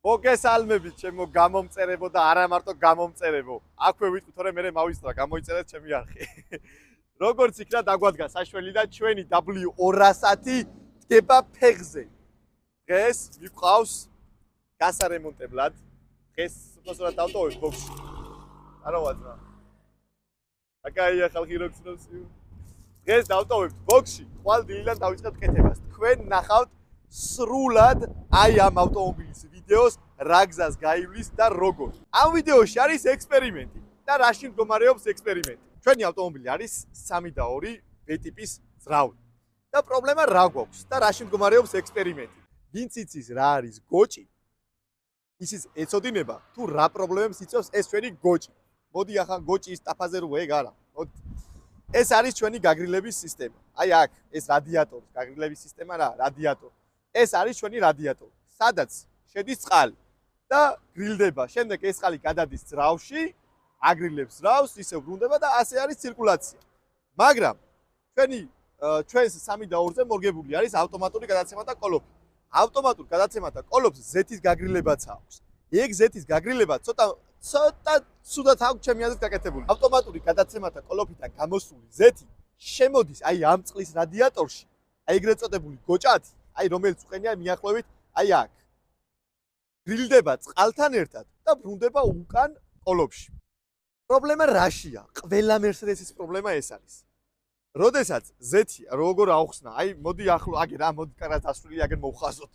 მოგესალმებით ჩემო გამომწერებო და არა მარტო გამომწერებო. აქვე ვიტყვით, თორე მე მავისწრა გამოიწერეთ ჩემი არხი. როგორც იქნა დაგვადგა საშველი და ჩვენი W200 დგება ფეხზე. დღეს მიყავს გასარემონტებლად. დღეს უბრალოდ დავტოვებ ბოქსში. არა ვაძრა. აკაია ხალხი როგცნობს. დღეს დავტოვებ ბოქსში. ხვალ დილიდან დავიწყებ კეთებას. თქვენ ნახავთ სრულად აი ამ ავტომობილის ვიდეოს რა გზას გაივლის და როგორ. ამ ვიდეოში არის ექსპერიმენტი და რაში მდგომარეობს ექსპერიმენტი. ჩვენი ავტომობილი არის 3 და 2 B-ტიპის ძრავი. და პრობლემა რა გვაქვს და რაში მდგომარეობს ექსპერიმენტი. ვინც იცის რა არის გოჭი, ისიც ეცოდინება თუ რა პრობლემებს იწვევს ეს ჩვენი გოჭი. მოდი ახლა გოჭის ტაფაზე რო ეგ არა. ეს არის ჩვენი გაგრილების სისტემა. აი აქ ეს რადიატორი, გაგრილების სისტემა რა, რადიატორი. ეს არის ჩვენი რადიატორი, სადაც შედის წყალი და გრილდება. შემდეგ ეს წყალი გადადის ძრავში, აგრილებს ძრავს, ისე ბრუნდება და ასე არის ცირკულაცია. მაგრამ ჩვენს 3 და 2-ზე მორგებული არის ავტომატური გადაცემათა კოლოფი. ავტომატურ გადაცემათა კოლოფს ზეთის გაგრილებაც აქვს. ეგ ზეთის გაგრილება ცოტა სუდად აქვს ჩემი აზრით გაკეთებული. ავტომატური გადაცემათა კოლოფიდან გამოსული ზეთი შემოდის აი ამ წყლის რადიატორში, აი ეგრეთ წოდებული გოჭათი, აი რომელიც უყენია მიახლოებით აი აქ. გრილდება წყალთან ერთად და ბრუნდება უკან კოლოფში. პრობლემა რაშია? ყველა მერსედესის პრობლემა ეს არის. როდესაც ზეთი როგორ აუხსნა, აი მოდი ახლო აგე რა, მოდი კარგად ასვლილი აგერ მოვხაზოთ.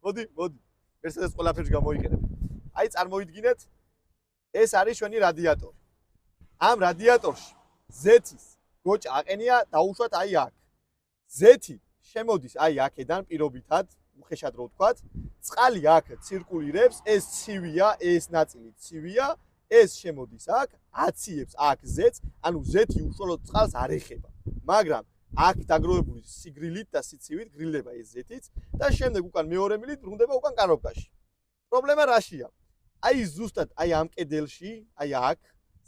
მოდი. მერსედეს ყველაფერს გამოიყენებ. აი წარმოიდგინეთ, ეს არის ჩვენი რადიატორი. ამ რადიატორში ზეთის გოჭა აყენია დაუშვათ აი აქ. ზეთი შემოდის აი აქედან პირობითად, უხეშად რო ვთქვათ, წყალი აქ ცირკულირებს, ეს ცივია, ეს ნაწილი ცივია, ეს შემოდის აქ, აციებს აქ ზეთს, ანუ ზეთი უშუალოდ წყალს არ ეხება. მაგრამ აქ დაგროვებული სიგრილით და სიცივით გრილდება ეს ზეთიც და შემდეგ უკან მეორე მილით ბრუნდება უკან კარობკაში. პრობლემა რაშია? აი ზუსტად აი ამ კედელში, აი აქ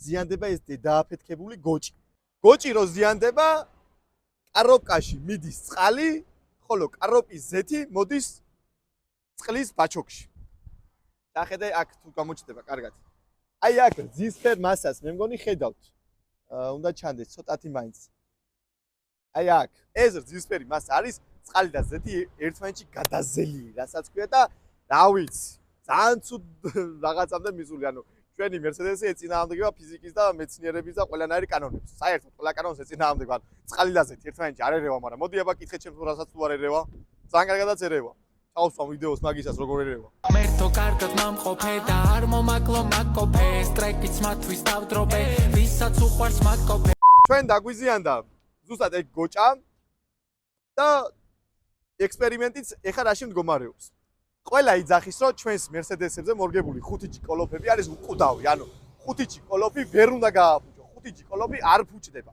ზიანდება ეს დააფეთქებული გოჭი. გოჭი რო ზიანდება, კარობკაში მიდის წყალი, ხოლო კარობკის ზეთი მოდის წყლის ბაჩოქში. დახედე აქ თუ გამოჩნდება კარგად. აი აქ ძისფერ მასას მე მგონი ხედავთ. უნდა ჩანდეს ცოტათი მაინც. აი აქ ეს ძისფერი მასა არის წყალი და ზეთი ერთმანეთში გადაზელი, რასაც ქვია და რა ვიცი, ძალიან ცუდ რაღაცამდე მისული, ანუ ჩვენი მერსედესი ეწინააღმდეგება ფიზიკის და მეცნიერების და ყველანაირი კანონებს. საერთოდ ყველა კანონს ეწინააღმდეგება. წყალი და ზეთი ერთმანეთში არ ერევა, მაგრამ მოდი აბა კითხეთ ჩემს რასაც თუ არ ერევა. ძალიან კარგადაც ერევა. ჩავსვამ ვიდეოს მაგისას როგორ ერევა. მერთო კარგად მომყოფე და არ მომაკლო მაკოფე, სტრეკიც მათვის დავდრობე, ვისაც უყვარს მაკოფე. ჩვენ დაგვიზიანდა ზუსტად ეგ გოჭა და ექსპერიმენტიც ეხლა რაში მდგომარეობს. ყველა იძახის, რომ ჩვენს მერსედესებზე მორგებული 5G კოლოფები არის უყუდავი, ანუ 5G კოლოფი ვერ უნდა გააფუჭო, 5G კოლოფი არ ფუჭდება.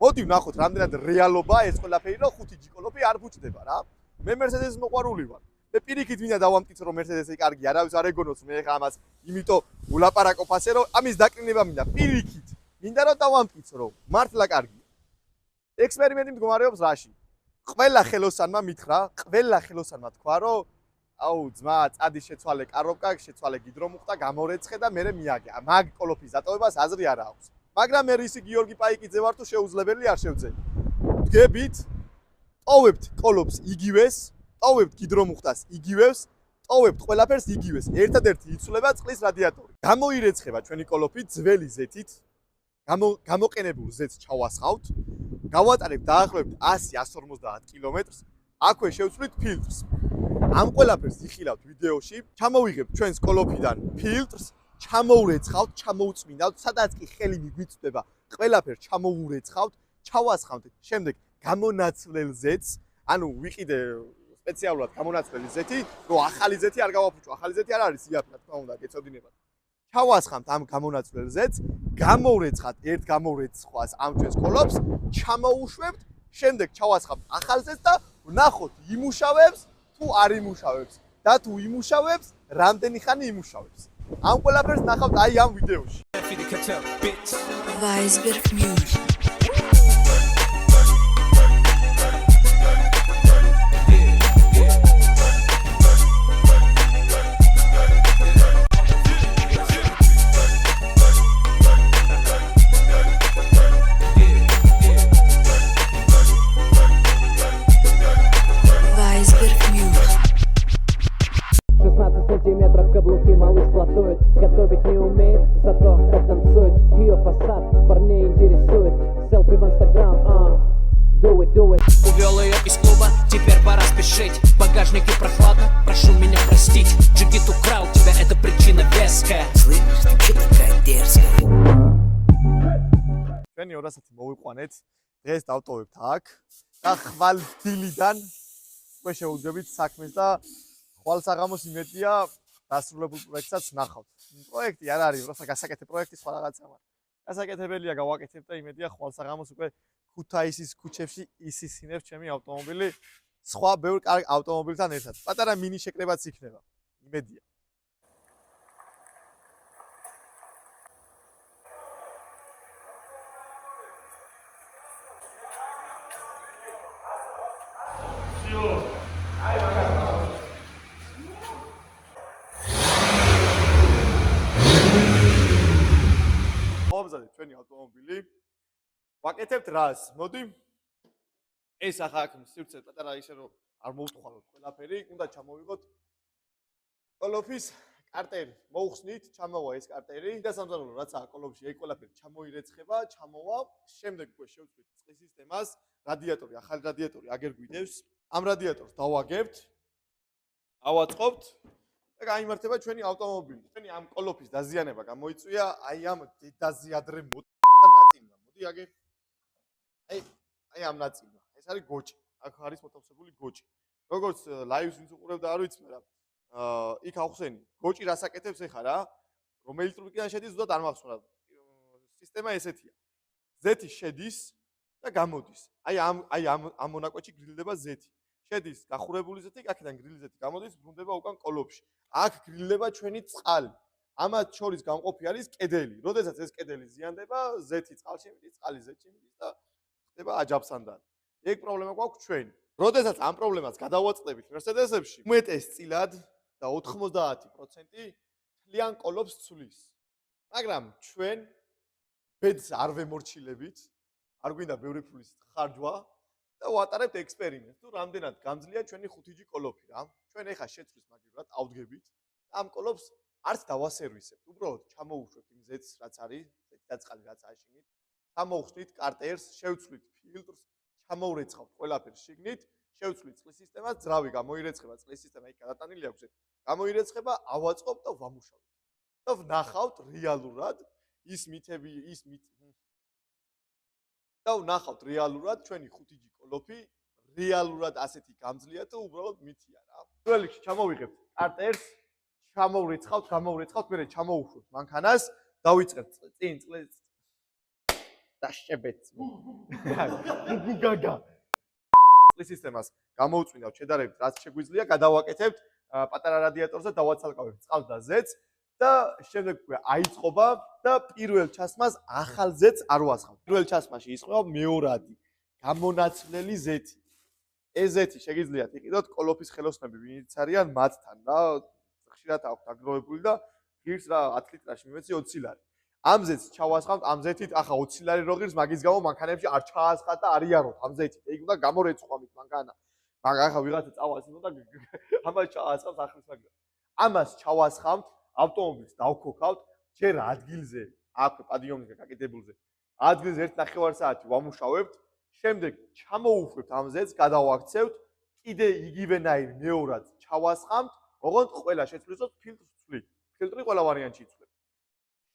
მოდი ვნახოთ რამდენად რეალობაა ეს ყველაფერი, რომ 5G კოლოფი არ ფუჭდება რა. მე მერსედესის მოყვარული ვარ. მე პირიქით მინდა დავამტკიცო, რომ მერსედესი კარგი არავის არ ეგონოს მე ხა ამას, იმიტომ ულაპარაკობ ასე, რომ ამის დაკრინება მინდა პირიქით. მინდა რომ დავამტკიცო, რომ მართლა კარგია. ექსპერიმენტი მდგომარეობს რაში? ყველა ხელოსანმა მითხრა, ყველა ხელოსანმა თქვა, რომ აუ ძმა, წადი შეცვალე კარობკა, შეცვალე გიდრომუხტა, გამორეცხე და მერე მიაგე. მაგ კოლოფის დატოვებას აზრი არ აქვს. მაგრამ მე რისი გიორგი პაიკიძე ვარ თუ შეუძლებელი არ შევძელი. დგებით, ტოვებთ კოლოფს იგივეს, ტოვებთ გიდრომუხტას იგივეს, ტოვებთ ყველაფერს იგივეს. ერთადერთი იცვლება წყლის რადიატორი. გამოირეცხება ჩვენი კოლოფი ძველი ზეთით. გამოყენებულ ზეთს ჩავასხავთ. გავატარებთ დაახლოებით 100-150 კილომეტრს. აქვე შევცვლით ფილტრს. ამ ყველაფერს იხილავთ ვიდეოში, ჩამოვიღებთ ჩვენს კოლოფიდან ფილტრს, ჩამოურეცხავთ, ჩამოუწმინდავთ, სადაც კი ხელი მიგვიწვდება, ყველაფერს ჩამოურეცხავთ, ჩავასხავთ, შემდეგ გამონაცვლელ ზეთს, ანუ ვიყიდე სპეციალურად გამონაცვლელი ზეთი, რომ ახალი ზეთი არ გავაფუჭო, ახალი ზეთი არ არის იაფი, რა თქმა უნდა, გეცოდინებათ. ჩავასხავთ ამ გამონაცვლელ ზეთს, გამოურეცხავთ ერთ გამორეცხვას ამ ჩვენს კოლოფს, ჩამოუშვებთ, შემდეგ ჩავასხავთ ახალ ზეთს და ვნახოთ იმუშავებს თუ არ იმუშავებს და თუ იმუშავებს, რამდენი ხანი იმუშავებს. ამ ყველაფერს ნახავთ აი ამ ვიდეოში. Weisberg Music. 16 сантиметров каблуки малыш платует. Готовить не умеет, зато как танцует. Ее фасад парней интересует. Селфи в инстаграм, do it. Увел ее из клуба, теперь пора спешить. В багажнике прохладно, прошу меня простить. Джигит украл тебя, это причина веская. Слышишь, ты че такая дерзкая? ჩვენი 200 მოვიყვანეთ. დღეს დავტოვებთ აქ და ხვალ დილიდან უკვე შევუძლებთ საქმეს და ხვალ საღამოს იმედია დასრულებულ პროექტსაც ნახავთ. პროექტი არ არის, როცა გასაკეთებ პროექტი სხვა რაღაცა მაგრამ. გასაკეთებელია გავაკეთებ და იმედია ხვალ საღამოს უკვე ქუთაისის ქუჩებში ისისინებს ჩემი ავტომობილი სხვა ბევრ კარგ ავტომობილთან ერთად. პატარა მინი შეკრებაც იქნება. იმედია. მომზადეთ ჩვენი ავტომობილი. ვაკეთებთ რას? მოდი. ეს ახლა აქ სივრცე პატარა ისე რომ არ მოუთხვალოთ ყველაფერი, უნდა ჩამოვიღოთ კოლოფის კარტერი. მოუხსნით, ჩამოვა ეს კარტერი. და სამზარეულო რაც აქვს კოლოფში, ეგ ყველაფერი ჩამოირეცხება, ჩამოვა. შემდეგ უკვე შევწვით წყლის სისტემას, რადიატორი, ახალი რადიატორი აგერ გვიდევს. ამ რადიატორს დავაგებთ. ავაწყობთ და გაიმართება ჩვენი ავტომობილი. ჩვენი ამ კოლოფის დაზიანება გამოიწვია აი ამ დაზიადრე ნაწილმა. მოდი აგერ. აი ამ ნაწილმა. ეს არის გოჭი. აქ არის მოთავსებული გოჭი. როგორც ლაივს ვინც უყურებდა არ ვიცი, მაგრამ იქ ახსენი. გოჭი რას აკეთებს ახლა რა? რომელი ტრუბკიდან შედის, ზუსტად არ მახსოვს. სისტემა ესეთია. ზეთი შედის და გამოდის. აი ამ მონაკვეთში გრილდება ზეთი. შედის გახურებული ზეთი, აქედან გრილი ზეთი გამოდის, ბრუნდება უკან კოლოფში. აქ გრილდება ჩვენი წყალი. ამათ შორის გამყოფი არის კედელი. როდესაც ეს კედელი ზიანდება, ზეთი წყალში მიდის, წყალი ზეთში მიდის და ხდება აჯაფსანდანი. ეგ პრობლემა გვაქვს ჩვენ. როდესაც ამ პრობლემას გადავაწყდებით Mercedes-ებში, უმეტესწილად და 90% თლიან კოლოფს ცვლის. მაგრამ ჩვენ ბედს არ ვემორჩილებით, არ გვინდა ბევრი ფულის ხარჯვა და ვატარებთ ექსპერიმენტს. თუ რამდენად გამძლეა ჩვენი 5G კოლოფი რა. ჩვენ ეხა შეცვლის მაგივრად ავდგებით და ამ კოლოფს არც დავასერვისებთ. უბრალოდ ჩამოუშვებთ იმ ზეთს, რაც არის, ზეთი დაწყალი რაც აშინით. ჩამოვხსნით კარტერს, შევცვლით ფილტრს, ჩამოურეცხავთ ყველაფერს შიგნით, შევცვლით წყლის სისტემას, ძრავი გამოირეცხება, წყლის სისტემა იქ გადატანილი აქვს. გამოირეცხება, ავაწყობთ და ვამუშავებთ. და ვნახავთ რეალურად ის მითები, და ვნახავთ რეალურად ჩვენი 5G კოლოფი რეალურად ასეთი გამძლეა და უბრალოდ მითია რა. პირველ რიგში ჩამოვიღებთ კარტერს, ჩამოვრეცხავთ, მერე ჩამოუშვებთ მანქანას, დავიწყებთ წინ წყლის დაშებეთ. გუგაგა. წყლის სისტემას გამოუწვინავთ შედარებით რაც შეგვიძლია, გადავაკეთებთ პატარა რადიატორზე, დავაცალკავებთ წყალს და ზეთს და შემდეგ უკვე აიწყობა და პირველ ჩასმას ახალ ზეთს არ ვასხავთ. პირველ ჩასმაში ისხება მეორადი გამონაცვლელი ზეთი. ეს ზეთი შეგიძლიათ იყიდოთ კოლოფის ხელოსნები, ვინც არიან მათთან რა, ხშირად აქვთ აგროვებული და ღირს რა 10 ლიტრაში მიმეცი 20 ლარი. ამ ზეთს ჩავასხავთ, ამ ზეთით ახლა 20 ლარი რო ღირს, მაგის გამო მანქანებში არ ჩაასხათ და არ იაროთ ამ ზეთით. ეგ უნდა გამორეცხვამით მანქანა. მაგრამ ახლა ვიღაცა წავას იმო და ამას ჩაასხავთ ახლის მაგას. ამას ჩავასხავთ, ავტომობილს დავქოქავთ, ჯერ ადგილზე, აქვე პადიუმზე გაკეთებულზე. ადგილზე 1.5 საათი ვამუშავებთ, შემდეგ ჩამოუშვებთ ამ ზეთს, გადავაქცევთ, კიდე იგივენაირ მეორად ჩავასხამთ, ოღონდ ყველა შეცვლისოთ ფილტრს ვცვლით. ფილტრი ყველა ვარიანტში იცვლება.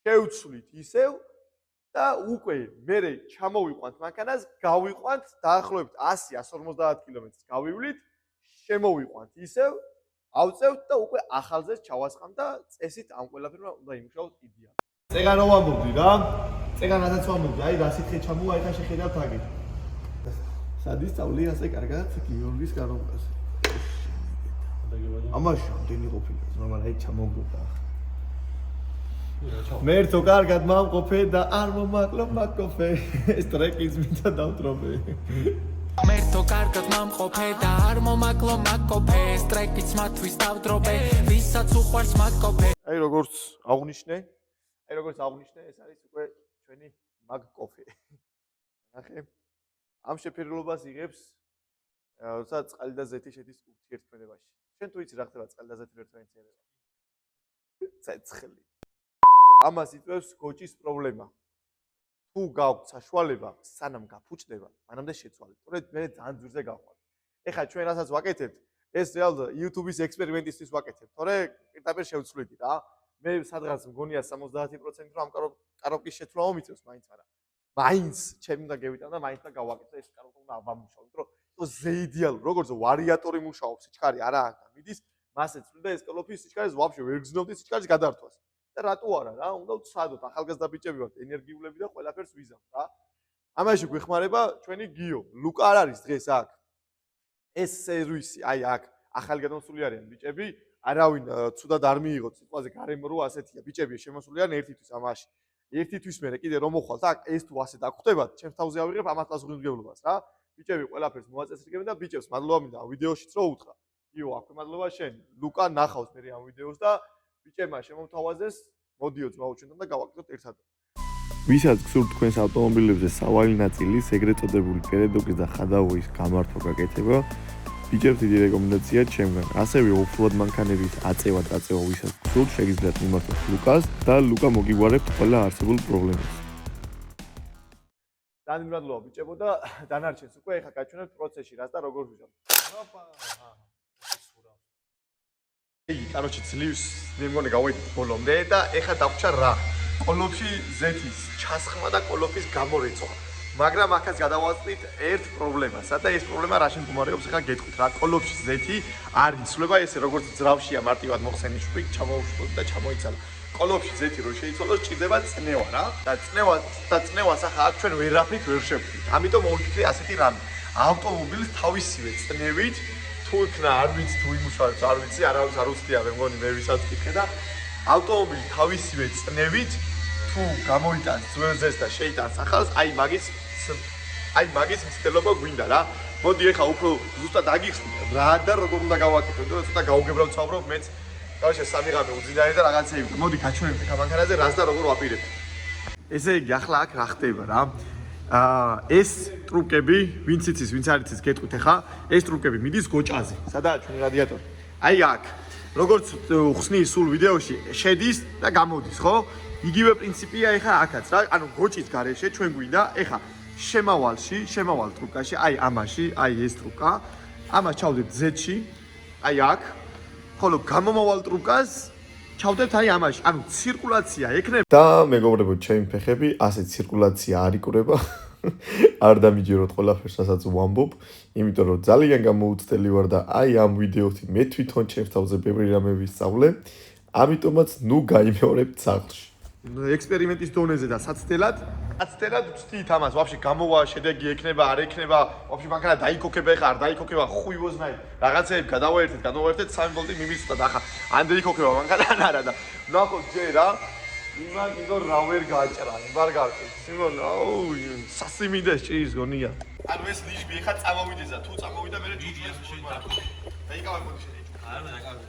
შევცვლით ისევ და უკვე მერე ჩამოვიყვანთ მანქანას, გავიყვანთ დაახლოებით 100-150 კილომეტრს გავივლით, შემოვიყვანთ ისევ, ავწევთ და უკვე ახალზეც ჩავასხამთ და წესით ამ ყველაფერმა უნდა იმუშაოს იდეალურად. წეგანო ვამბობდი რა. წეგანადაც ვამბობდი, აი რა სითხე ჩამოვა, ეხა შეხედავთ აგეთ. სადის წავლი ასე კარგად გიორგის გარკვევაზე. ამაში რამდენი ყოფილა, მაგრამ აი ჩამოგვდა. მერტო კარგად მამყოფე და არ მომაკლო მაკოფე. ეს ტრეკის მინდა დავტრობე. მერტო კარგად მამყოფე და არ მომაკლო მაკოფე. ეს ტრეკიც მათვის დავდრობე, ვისაც უყვარს მაკოფე. აი როგორც აღნიშნე, ეს არის უკვე ჩვენი მაკოფე. ნახე. ამ შეფერილობას იღებს, როცა წყალი და ზეთი შედის ურთიერთქმედებაში. ჩვენ თუ იცი რა ხდება წყალდაზეთი ერთმანეთს ცეცხლი ამას იწვევს გოჭის პრობლემა თუ გაქვთ საშუალება სანამ გაფუჭდება მანამდე შეცვალეთ თორე მე ძალიან ძვირზე გავხვალ ეხლა ჩვენ რასაც ვაკეთებთ ეს რეალურად YouTube-ის ექსპერიმენტისთვის ვაკეთებთ თორე პირდაპირ შევცვლიდი რა მე სადღაც მგონია 70% რომ ამ კაროპკის შეცვლა მომიწევს მაინც მაგრამ მაინც ჩემი უნდა გევიტან და მაინც და გავაკეთე ეს კაროპკა უნდა აბამუშავოთ რომ ის ზეიდეალურ როგორც ვარიატორი მუშაობს სიჩქარე არა მიდის მასე წვიდა ეს კოლოფის სიჩქარეს ვაფშე ვერ გზნობდი სიჩქარის გადართვას და რატო არა რა უნდა ვცადოთ ახალგაზრდა ბიჭები ვართ ენერგიულები და ყველაფერს ვიზამთ რა ამაში გვეხმარება ჩვენი გიო ლუკა არ არის დღეს აქ ეს სერვისი აი აქ ახალი გადამოსული არიან ბიჭები არავინ ცუდად არ მიიღოთ სიტყვაზე გარემო რო ასეთია ბიჭები შემოსული არიან ერთისთვის ამაში ერთისთვის მე კიდე რომ მოხვალთ აქ ეს თუ ასე დაგხვდებათ ჩემს თავზე ავიღებ ამას პასუხისმგებლობას რა ბიჭები ყველაფერს მოაწესრიგებენ და ბიჭებს მადლობა მინდა ამ ვიდეოშიც რო უთხრა იო აქვე მადლობა შენ ლუკა ნახავს მე ამ ვიდეოს და ბიჭებმა შემომთავაზეს მოდიოთ მოვუჩვენოთ და გავაკეთოთ ერთად ვისაც გსურთ თქვენს ავტომობილებზე სავალი ნაწილის ეგრეთ წოდებული პერედოკის და ხადაუის გამართვა გაკეთება ბიჭებს დიდი რეკომენდაცია ჩემგან ასევე ოფლოდ მანქანების აწევა დაწევა ვისაც გსურთ შეგიძლიათ მიმართოთ ლუკას და ლუკა მოგიგვარებთ ყველა არსებულ პრობლემას ძალიან მადლობა ბიჭებო და დანარჩენს უკვე ეხა გაჩვენებთ პროცესში რას და როგორ ვიზამთ იგი კაროჩი ძლივს მე მგონი გავიდით ბოლომდე და ეხა დაგვჭა რა კოლოფში ზეთის ჩასხმა და კოლოფის გამორეწვა მაგრამ ახაც გადავაწყვით ერთ პრობლემას და ეს პრობლემა რაში მდგომარეობს ეხა გეტყვით რა კოლოფში ზეთი არ იცვლება ესე როგორც ძრავშია მარტივად მოხსენი შუქი ჩამოუშვოთ და ჩამოიცალა კოლოფში ზეთი რო შეიცვალოს ჭირდება წნევა რა და წნევას ახლა აქ ჩვენ ვერაფრით ვერ შევხვდით ამიტომ მოვიფიქრე ასეთი რამე ავტომობილის თავისივე წნევით თუ იქნა არ ვიცი თუ იმუშავებს არ ვიცი არავის არ უცდია მე მგონი მე ვისაც ვკითხე და ავტომობილი თავისივე წნევით თუ გამოიტანს ძველზეს და შეიტანს ახალს აი მაგის მცდელობა გვინდა რა მოდი ეხა უფრო ზუსტად აგიხსნით რა და როგორ უნდა გავაკეთოთ და ცოტა გაუგებრად ვცხოვრობ მეც გავაშე სამი ღამე უძინარი და რაღაცეები მოდი გაჩვენებთ ეხა მანქანაზე რას და როგორ ვაპირებთ ესე იგი ახლა აქ რა ხდება რა ეს ტრუკები ვინც იცის ვინც არ იცის გეტყვით ეხა ეს ტრუკები მიდის გოჭაზე სადაა ჩვენი რადიატორი აი აქ როგორც ხსნი სულ ვიდეოში შედის და გამოდის ხო იგივე პრინციპია ეხა აქაც რა ანუ გოჭის გარეშე ჩვენ გვინდა ეხა შემავალ ტრუკაში აი ამაში აი ეს ტრუკა ამას ჩავდებთ ზეთში აი აქ ხოლო გამომავალ ტრუკას ჩავდებთ აი ამაში ანუ ცირკულაცია ექნება და მეგობრებო ჩემი ფეხები ასე ცირკულაცია არ იკვრება არ დამიჯეროთ ყველაფერს რასაც ვამბობ იმიტომ რომ ძალიან გამოუცდელი ვარ და აი ამ ვიდეოთი მე თვითონ ჩემს თავზე ბევრი რამე ვისწავლე ამიტომაც ნუ გაიმეორებთ სახლში ექსპერიმენტის დონეზე და საცდელად ვწდით ამას ვაფშე გამოვა შედეგი ექნება არ ექნება ვაფშე მანქანა დაიქოქება ეხა არ დაიქოქება ხუივოზნაირ რაღაცეები გადავაერთეთ 3 ვოლტი მიმისვდა და ახლა ან დაიქოქება მანქანა ან არა და ნახოთ ჯერ რა იმაგინო რა ვერ გაჭრა იმარ გავჭრით სიმონ აუ სასიმინდეს ჭრის გონია ანუ ეს ნიშბი ეხა წამოვიდეს და თუ წამოვიდა მე ჯუჯიას შეიმარა და იკავე მოდი შეიჭო არა დაკავე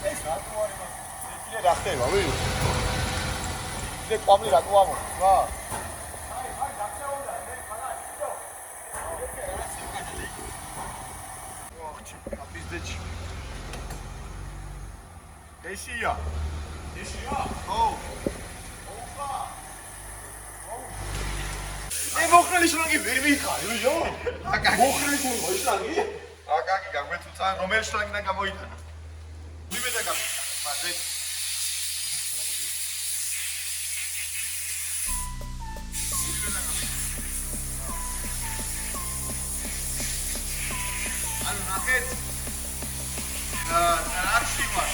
ეს რატო არის მას? ეს რა ხდება, ვინ? ეს ყვამლი რატო ამოდის, რა? აი, დაქცეოდა, მე ხარა, ისო. ოხჩი, აპიზდეჩი. ეშია. ო. ოპა. ე მოხრილი შლანგი ვერ მიხარი, ვიო? მოხრილი შლანგი? აკაკი გამეთუცა რომელი შლანგიდან გამოიტანა? ვიმედა გამიტანა, მაგრამ ანუ ნახეთ აქ შევარ